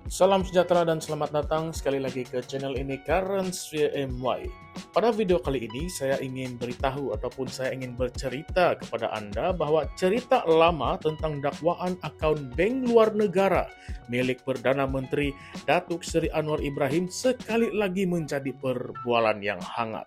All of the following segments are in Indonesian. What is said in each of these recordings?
Salam sejahtera dan selamat datang sekali lagi ke channel ini Currents VMY. Pada video kali ini saya ingin beritahu ataupun saya ingin bercerita kepada Anda bahwa cerita lama tentang dakwaan akaun bank luar negara milik Perdana Menteri Datuk Seri Anwar Ibrahim sekali lagi menjadi perbualan yang hangat.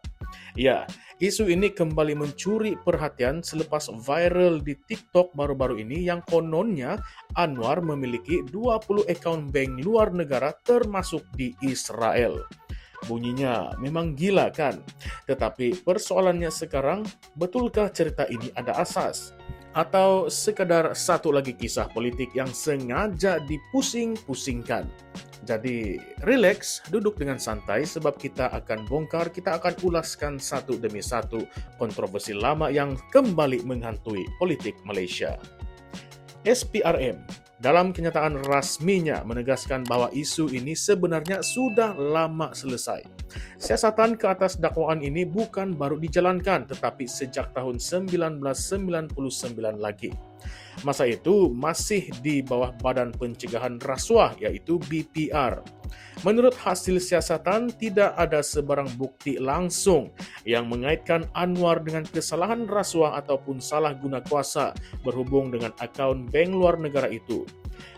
Ya, isu ini kembali mencuri perhatian selepas viral di TikTok baru-baru ini yang kononnya Anwar memiliki 20 akaun bank luar negara termasuk di Israel. Bunyinya memang gila kan? Tetapi persoalannya sekarang, betulkah cerita ini ada asas? Atau sekadar satu lagi kisah politik yang sengaja dipusing-pusingkan? Jadi, relax, duduk dengan santai sebab kita akan bongkar, kita akan ulaskan satu demi satu kontroversi lama yang kembali menghantui politik Malaysia. SPRM dalam kenyataan rasminya menegaskan bahwa isu ini sebenarnya sudah lama selesai. Siasatan ke atas dakwaan ini bukan baru dijalankan, tetapi sejak tahun 1999 lagi. Masa itu masih di bawah Badan Pencegahan Rasuah, yaitu BPR. Menurut hasil siasatan, tidak ada sebarang bukti langsung yang mengaitkan Anwar dengan kesalahan rasuah ataupun salah guna kuasa berhubung dengan akaun bank luar negara itu.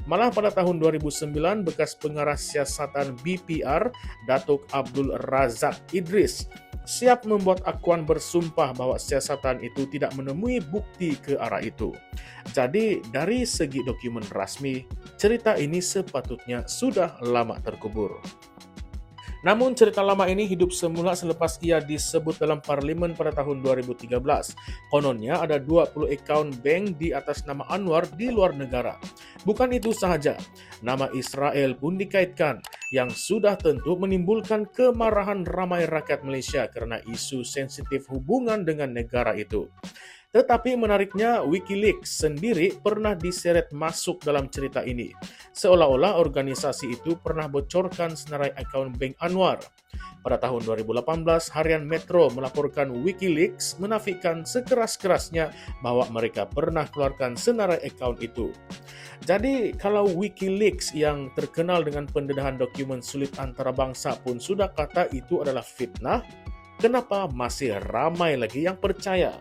Malah pada tahun 2009, bekas pengarah siasatan BPR, Datuk Abdul Razak Idris, siap membuat akuan bersumpah bahwa siasatan itu tidak menemui bukti ke arah itu. Jadi, dari segi dokumen rasmi, cerita ini sepatutnya sudah lama terkubur. Namun cerita lama ini hidup semula selepas ia disebut dalam parlimen pada tahun 2013. Kononnya ada 20 akaun bank di atas nama Anwar di luar negara. Bukan itu sahaja, nama Israel pun dikaitkan yang sudah tentu menimbulkan kemarahan ramai rakyat Malaysia karena isu sensitif hubungan dengan negara itu. Tetapi menariknya, Wikileaks sendiri pernah diseret masuk dalam cerita ini. Seolah-olah organisasi itu pernah bocorkan senarai akaun bank Anwar. Pada tahun 2018, harian Metro melaporkan Wikileaks menafikan sekeras-kerasnya bahwa mereka pernah keluarkan senarai akaun itu. Jadi, kalau Wikileaks yang terkenal dengan pendedahan dokumen sulit antarabangsa pun sudah kata itu adalah fitnah, kenapa masih ramai lagi yang percaya?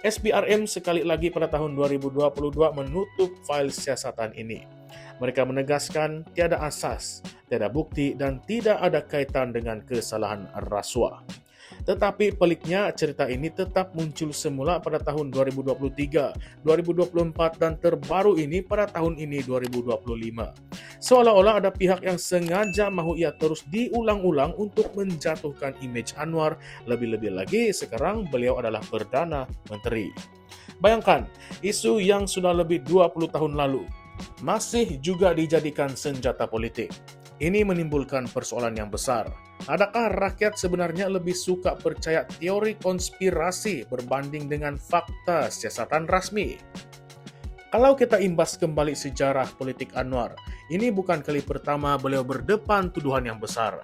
SPRM sekali lagi pada tahun 2022 menutup file siasatan ini. Mereka menegaskan tiada asas, tiada bukti, dan tidak ada kaitan dengan kesalahan rasuah. Tetapi peliknya cerita ini tetap muncul semula pada tahun 2023, 2024, dan terbaru ini pada tahun ini 2025. Seolah-olah ada pihak yang sengaja mahu ia terus diulang-ulang untuk menjatuhkan image Anwar, lebih-lebih lagi sekarang beliau adalah Perdana Menteri. Bayangkan, isu yang sudah lebih 20 tahun lalu masih juga dijadikan senjata politik. Ini menimbulkan persoalan yang besar. Adakah rakyat sebenarnya lebih suka percaya teori konspirasi berbanding dengan fakta siasatan rasmi? Kalau kita imbas kembali sejarah politik Anwar, ini bukan kali pertama beliau berdepan tuduhan yang besar.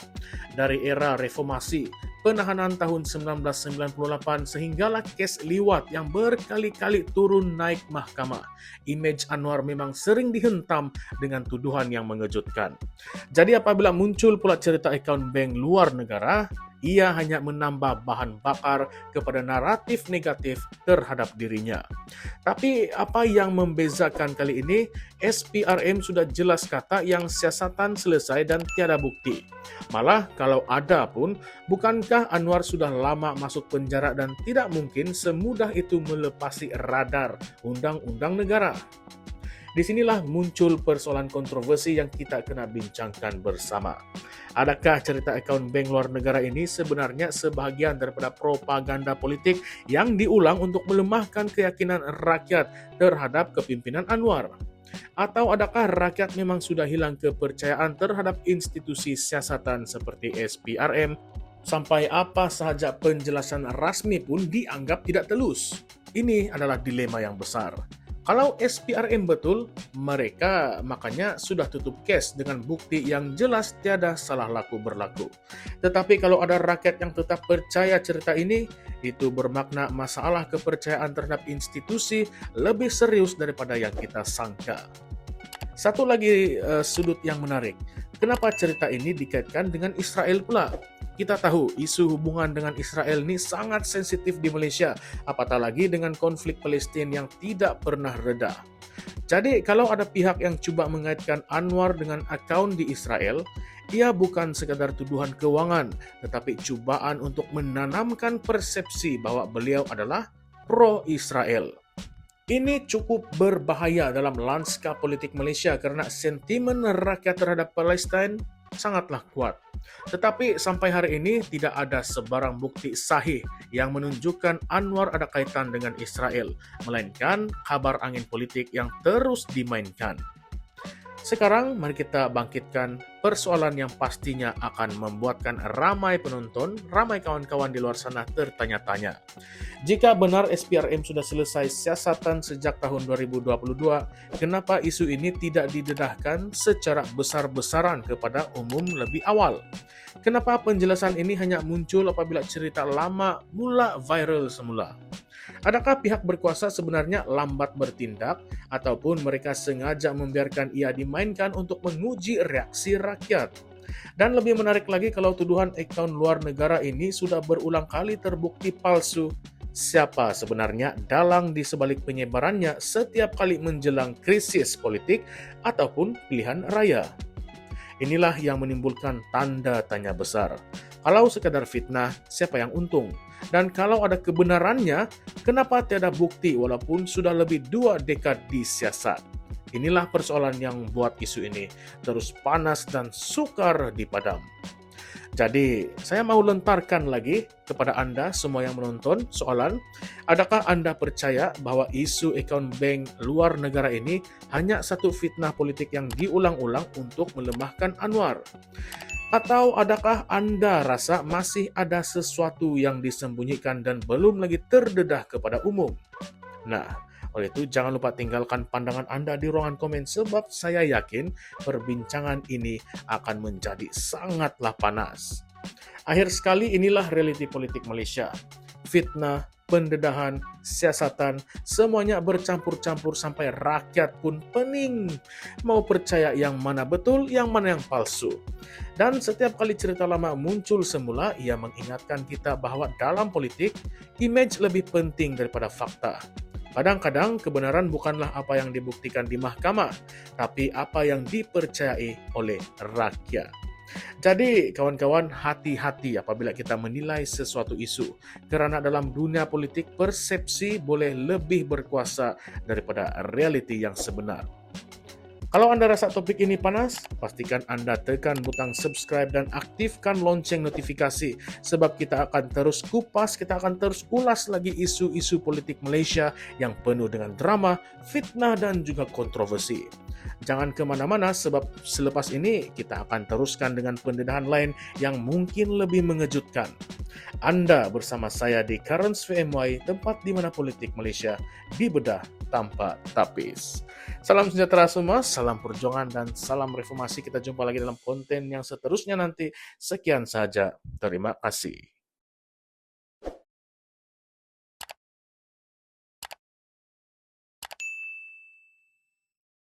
Dari era reformasi, penahanan tahun 1998 sehinggalah kes liwat yang berkali-kali turun naik mahkamah. Image Anwar memang sering dihentam dengan tuduhan yang mengejutkan. Jadi apabila muncul pula cerita akaun bank luar negara, ia hanya menambah bahan bakar kepada naratif negatif terhadap dirinya. Tapi apa yang membezakan kali ini, SPRM sudah jelas kata yang siasatan selesai dan tiada bukti. Malah kalau ada pun, bukankah Anwar sudah lama masuk penjara dan tidak mungkin semudah itu melepasi radar undang-undang negara? Disinilah muncul persoalan kontroversi yang kita kena bincangkan bersama. Adakah cerita akaun bank luar negara ini sebenarnya sebahagian daripada propaganda politik yang diulang untuk melemahkan keyakinan rakyat terhadap kepimpinan Anwar? Atau adakah rakyat memang sudah hilang kepercayaan terhadap institusi siasatan seperti SPRM sampai apa sahaja penjelasan rasmi pun dianggap tidak telus? Ini adalah dilema yang besar. Kalau SPRM betul, mereka makanya sudah tutup case dengan bukti yang jelas tiada salah laku berlaku. Tetapi kalau ada rakyat yang tetap percaya cerita ini, itu bermakna masalah kepercayaan terhadap institusi lebih serius daripada yang kita sangka. Satu lagi sudut yang menarik. Kenapa cerita ini dikaitkan dengan Israel pula? Kita tahu isu hubungan dengan Israel ini sangat sensitif di Malaysia, apatah lagi dengan konflik Palestina yang tidak pernah reda. Jadi kalau ada pihak yang coba mengaitkan Anwar dengan akaun di Israel, ia bukan sekadar tuduhan keuangan, tetapi cubaan untuk menanamkan persepsi bahwa beliau adalah pro-Israel. Ini cukup berbahaya dalam lanskap politik Malaysia karena sentimen rakyat terhadap Palestina sangatlah kuat. Tetapi sampai hari ini tidak ada sebarang bukti sahih yang menunjukkan Anwar ada kaitan dengan Israel, melainkan kabar angin politik yang terus dimainkan. Sekarang mari kita bangkitkan persoalan yang pastinya akan membuatkan ramai penonton, ramai kawan-kawan di luar sana tertanya-tanya. Jika benar SPRM sudah selesai siasatan sejak tahun 2022, kenapa isu ini tidak didedahkan secara besar-besaran kepada umum lebih awal? Kenapa penjelasan ini hanya muncul apabila cerita lama mula viral semula? Adakah pihak berkuasa sebenarnya lambat bertindak ataupun mereka sengaja membiarkan ia dimainkan untuk menguji reaksi rakyat? Dan lebih menarik lagi kalau tuduhan akaun luar negara ini sudah berulang kali terbukti palsu. Siapa sebenarnya dalang di sebalik penyebarannya setiap kali menjelang krisis politik ataupun pilihan raya? Inilah yang menimbulkan tanda tanya besar. Kalau sekadar fitnah, siapa yang untung? Dan kalau ada kebenarannya, kenapa tiada bukti walaupun sudah lebih 2 dekad disiasat? Inilah persoalan yang buat isu ini terus panas dan sukar dipadam. Jadi, saya mau lentarkan lagi kepada Anda semua yang menonton soalan, adakah Anda percaya bahwa isu akaun bank luar negara ini hanya satu fitnah politik yang diulang-ulang untuk melemahkan Anwar? Atau adakah Anda rasa masih ada sesuatu yang disembunyikan dan belum lagi terdedah kepada umum? Nah, oleh itu jangan lupa tinggalkan pandangan Anda di ruangan komen sebab saya yakin perbincangan ini akan menjadi sangatlah panas. Akhir sekali inilah realiti politik Malaysia. Fitnah, pendedahan, siasatan, semuanya bercampur-campur sampai rakyat pun pening. Mau percaya yang mana betul, yang mana yang palsu. Dan setiap kali cerita lama muncul semula, ia mengingatkan kita bahwa dalam politik, image lebih penting daripada fakta. Kadang-kadang kebenaran bukanlah apa yang dibuktikan di mahkamah, tapi apa yang dipercayai oleh rakyat. Jadi kawan-kawan, hati-hati apabila kita menilai sesuatu isu, karena dalam dunia politik persepsi boleh lebih berkuasa daripada realiti yang sebenar. Kalau Anda rasa topik ini panas, pastikan Anda tekan butang subscribe dan aktifkan lonceng notifikasi sebab kita akan terus kupas, kita akan terus ulas lagi isu-isu politik Malaysia yang penuh dengan drama, fitnah dan juga kontroversi. Jangan kemana-mana sebab selepas ini kita akan teruskan dengan pendedahan lain yang mungkin lebih mengejutkan. Anda bersama saya di Currents VMY, tempat di mana politik Malaysia dibedah tanpa tapis. Salam sejahtera semua, salam perjuangan dan salam reformasi. Kita jumpa lagi dalam konten yang seterusnya nanti. Sekian saja. Terima kasih.